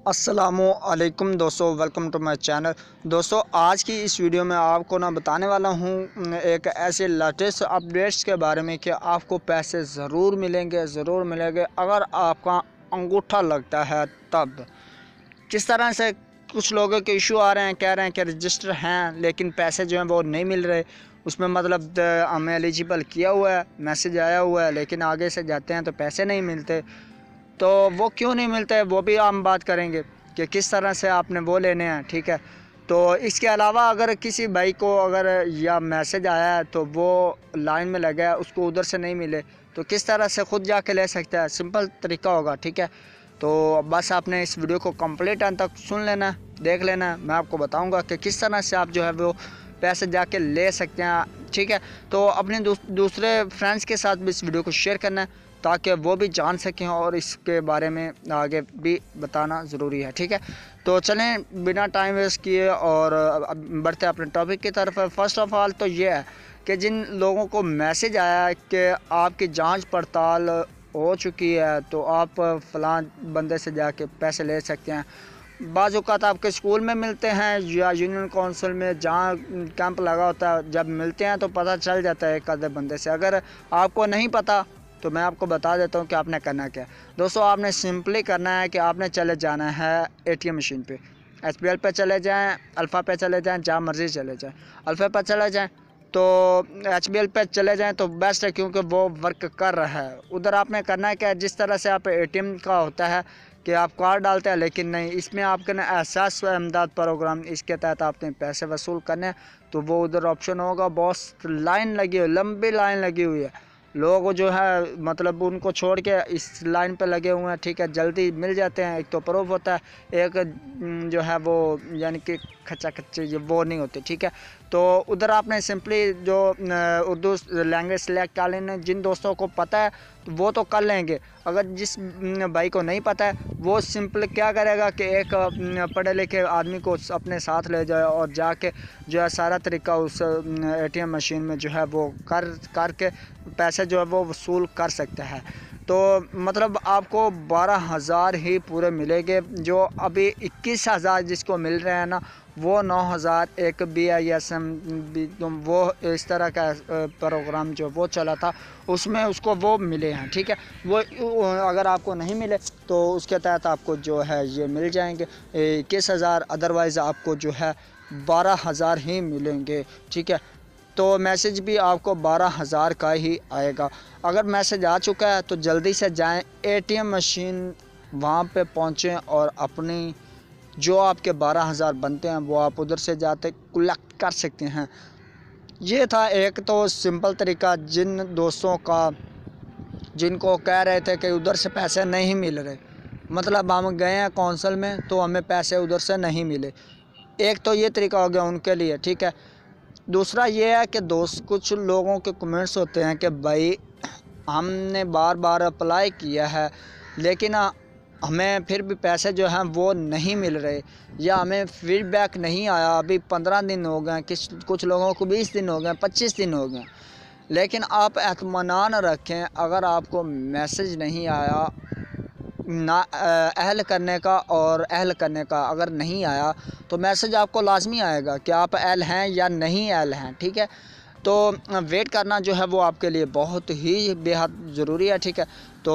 अस्सलामुअलैकुम दोस्तों, welcome to my channel. दोस्तों, आज की इस वीडियो में आपको बताने वाला हूँ एक ऐसे लेटेस्ट अपडेट्स के बारे में कि आपको पैसे ज़रूर मिलेंगे अगर आपका अंगूठा लगता है तब। किस तरह से कुछ लोगों के इशू आ रहे हैं, कह रहे हैं कि रजिस्टर हैं लेकिन पैसे जो हैं वो नहीं मिल रहे। उसमें मतलब हमें एलिजिबल किया हुआ है, मैसेज आया हुआ है, लेकिन आगे से जाते हैं तो पैसे नहीं मिलते। तो वो क्यों नहीं मिलते वो भी हम बात करेंगे कि किस तरह से आपने वो लेने हैं, ठीक है। तो इसके अलावा अगर किसी भाई को अगर या मैसेज आया है तो वो लाइन में लगा है, उसको उधर से नहीं मिले तो किस तरह से ख़ुद जाके ले सकता है, सिंपल तरीका होगा, ठीक है। तो बस आपने इस वीडियो को कंप्लीट अंत तक सुन लेना है, देख लेना है। मैं आपको बताऊंगा कि किस तरह से आप जो है वो पैसे जाके ले सकते हैं, ठीक है। तो अपने दूसरे फ्रेंड्स के साथ भी इस वीडियो को शेयर करना है ताकि वो भी जान सकें और इसके बारे में आगे भी बताना ज़रूरी है, ठीक है। तो चलें बिना टाइम वेस्ट किए और बढ़ते अपने टॉपिक की तरफ। फर्स्ट ऑफ ऑल तो ये है कि जिन लोगों को मैसेज आया है कि आपकी जांच पड़ताल हो चुकी है तो आप फ़लाँ बंदे से जाके पैसे ले सकते हैं। बाज़ औक़ात आपके स्कूल में मिलते हैं या यूनियन काउंसिल में जहाँ कैंप लगा होता है, जब मिलते हैं तो पता चल जाता है एक आधे बंदे से। अगर आपको नहीं पता तो मैं आपको बता देता हूँ कि आपने करना क्या। दोस्तों, आपने सिंपली करना है कि आपने चले जाना है एटीएम मशीन पे, एसबीएल पे चले जाएं, अल्फ़ा पे चले जाएं, जहाँ मर्ज़ी चले जाएं। अल्फ़ा पे चले जाएं तो एचबीएल पे चले जाएं तो बेस्ट है क्योंकि वो वर्क कर रहा है। उधर आपने करना है क्या, जिस तरह से आप एटीएम का होता है कि आप कार्ड डालते हैं, लेकिन नहीं, इसमें आपके ना एहसास व इमदाद प्रोग्राम, इसके तहत आपने पैसे वसूल करने हैं। तो वो उधर ऑप्शन होगा, बहुत लाइन लगी हुई, लंबी लाइन लगी हुई है। लोग जो है मतलब उनको छोड़ के इस लाइन पे लगे हुए हैं, ठीक है। जल्दी मिल जाते हैं, एक तो प्रूफ होता है, एक जो है वो यानी कि खच्चा खच्चे वो नहीं होते, ठीक है। तो उधर आपने सिंपली जो उर्दू लैंग्वेज सेलेक्ट कर लेना। जिन दोस्तों को पता है तो वो तो कर लेंगे, अगर जिस भाई को नहीं पता है वो सिंपल क्या करेगा कि एक पढ़े लिखे आदमी को अपने साथ ले जाए और जाके जो है सारा तरीका उस एटीएम मशीन में जो है वो करके पैसे जो है वो वसूल कर सकता है। तो मतलब आपको 12,000 ही पूरे मिलेंगे। जो अभी 21,000 जिसको मिल रहे हैं ना, वो 9,000 एक BISM वो इस तरह का प्रोग्राम जो वो चला था उसमें उसको वो मिले हैं, ठीक है। वो अगर आपको नहीं मिले तो उसके तहत आपको जो है ये मिल जाएंगे 21,000, अदरवाइज़ आपको जो है 12,000 ही मिलेंगे, ठीक है। तो मैसेज भी आपको 12,000 का ही आएगा। अगर मैसेज आ चुका है तो जल्दी से जाएं एटीएम मशीन, वहाँ पे पहुँचें और अपनी जो आपके 12,000 बनते हैं वो आप उधर से जाते कलेक्ट कर सकते हैं। ये था एक तो सिंपल तरीका जिन दोस्तों का जिनको कह रहे थे कि उधर से पैसे नहीं मिल रहे, मतलब हम गए हैं कौंसल में तो हमें पैसे उधर से नहीं मिले। एक तो ये तरीका हो गया उनके लिए, ठीक है। दूसरा ये है कि दोस्त कुछ लोगों के कमेंट्स होते हैं कि भाई हमने बार बार अप्लाई किया है लेकिन हमें फिर भी पैसे जो हैं वो नहीं मिल रहे, या हमें फीडबैक नहीं आया। अभी 15 दिन हो गए, कुछ लोगों को 20 दिन हो गए, 25 दिन हो गए, लेकिन आप इत्मीनान रखें, अगर आपको मैसेज नहीं आया ना अहल करने का और अहल करने का अगर नहीं आया तो मैसेज आपको लाजमी आएगा कि आप अहल हैं या नहीं अहल हैं, ठीक है। तो वेट करना जो है वो आपके लिए बहुत ही बेहद ज़रूरी है, ठीक है। तो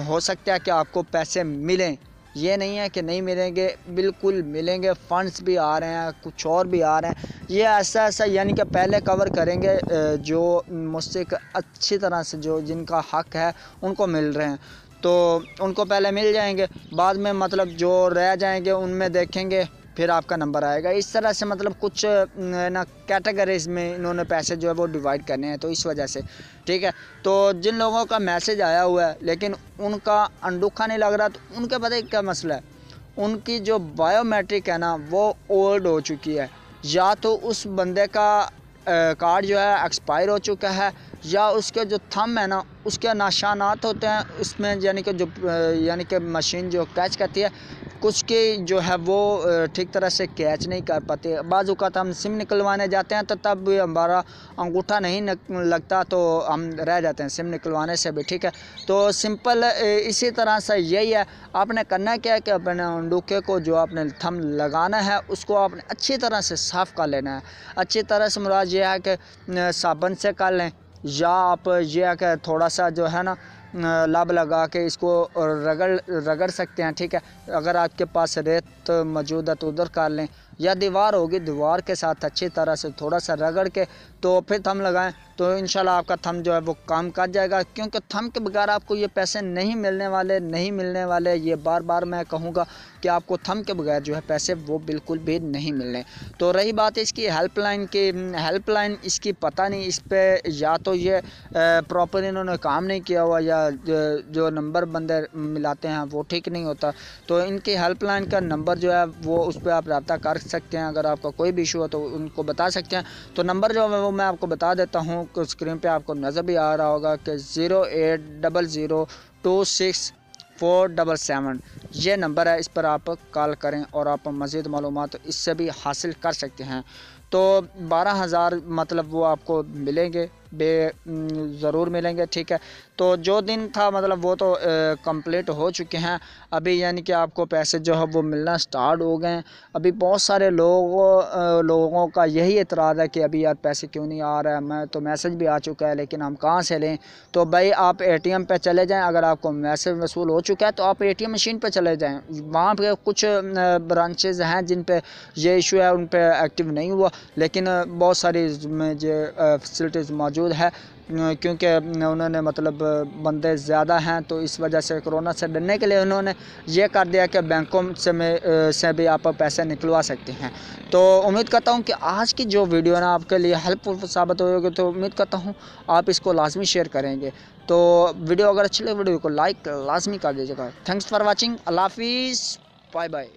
हो सकता है कि आपको पैसे मिलें, ये नहीं है कि नहीं मिलेंगे, बिल्कुल मिलेंगे। फ़ंड्स भी आ रहे हैं, कुछ और भी आ रहे हैं, ये ऐसा यानी कि पहले कवर करेंगे जो मुझसे अच्छी तरह से जो जिनका हक़ है उनको मिल रहे हैं तो उनको पहले मिल जाएंगे, बाद में मतलब जो रह जाएंगे उनमें देखेंगे, फिर आपका नंबर आएगा। इस तरह से मतलब कुछ ना कैटेगरीज में इन्होंने पैसे जो है वो डिवाइड करने हैं, तो इस वजह से, ठीक है। तो जिन लोगों का मैसेज आया हुआ है लेकिन उनका अंडूखा नहीं लग रहा तो उनके पता है क्या मसला है, उनकी जो बायोमेट्रिक है ना वो ओल्ड हो चुकी है, या तो उस बंदे का कार्ड जो है एक्सपायर हो चुका है, या उसके जो थंब है ना उसके निशानात होते हैं उसमें, यानी कि जो यानी कि मशीन जो कैच करती है कुछ के जो है वो ठीक तरह से कैच नहीं कर पाते। बाज़ औक़ात हम सिम निकलवाने जाते हैं तो तब भी हमारा अंगूठा नहीं लगता, तो हम रह जाते हैं सिम निकलवाने से भी, ठीक है। तो सिंपल इसी तरह से यही है, आपने करना क्या है कि अपने अंगूठे को जो आपने थंब लगाना है उसको आपने अच्छी तरह से साफ़ कर लेना है। अच्छी तरह से मुराद ये है कि साबुन से कर लें, या आप ये है कि थोड़ा सा जो है ना लब लगा के इसको रगड़ सकते हैं, ठीक है। अगर आपके पास रेत मौजूद है तो उधर कर लें, या दीवार होगी दीवार के साथ अच्छी तरह से थोड़ा सा रगड़ के तो फिर थंब लगाएं, तो इंशाल्लाह आपका थंब जो है वो काम कर जाएगा। क्योंकि थंब के बगैर आपको ये पैसे नहीं मिलने वाले। ये बार बार मैं कहूँगा कि आपको थंब के बगैर जो है पैसे वो बिल्कुल भी नहीं मिलने। तो रही बात इसकी हेल्पलाइन इसकी पता नहीं, इस पर या तो ये प्रॉपर इन्होंने काम नहीं किया हुआ, या जो नंबर बंदे मिलाते हैं वो ठीक नहीं होता। तो इनकी हेल्पलाइन का नंबर जो है वो उस पर आप रब्ता कर सकते हैं। अगर आपका कोई भी इशू हो तो उनको बता सकते हैं। तो नंबर जो है वो मैं आपको बता देता हूँ, स्क्रीन पे आपको नज़र भी आ रहा होगा कि 0800264777 ये नंबर है। इस पर आप कॉल करें और आप मज़ीद मालूमात इससे भी हासिल कर सकते हैं। तो 12,000 मतलब वो आपको मिलेंगे, ज़रूर मिलेंगे, ठीक है। तो जो दिन था मतलब वो तो कंप्लीट हो चुके हैं अभी, यानी कि आपको पैसे जो है वो मिलना स्टार्ट हो गए हैं। अभी बहुत सारे लोगों का यही एतराज़ है कि अभी यार पैसे क्यों नहीं आ रहा है, मैं तो मैसेज भी आ चुका है लेकिन हम कहाँ से लें। तो भाई आप ATM पे चले जाएं, अगर आपको मैसेज वसूल हो चुका है तो आप ATM मशीन पे चले जाएं। वहाँ पे कुछ ब्रांचेज़ हैं जिन पे ये इशू है, उन पे एक्टिव नहीं हुआ, लेकिन बहुत सारी में जो फैसिलिटीज़ मौजूद है, क्योंकि उन्होंने मतलब बंदे ज़्यादा हैं तो इस वजह से कोरोना से डरने के लिए उन्होंने ये कर दिया कि बैंकों से भी आप पैसे निकलवा सकते हैं। तो उम्मीद करता हूँ कि आज की जो वीडियो है ना आपके लिए हेल्पफुल साबित होगी, तो उम्मीद करता हूँ आप इसको लाजमी शेयर करेंगे। तो वीडियो अगर अच्छी लगे वीडियो को लाइक लाजमी कर दीजिएगा। Thanks for watching. अल्लाह हाफिज़, बाय बाय।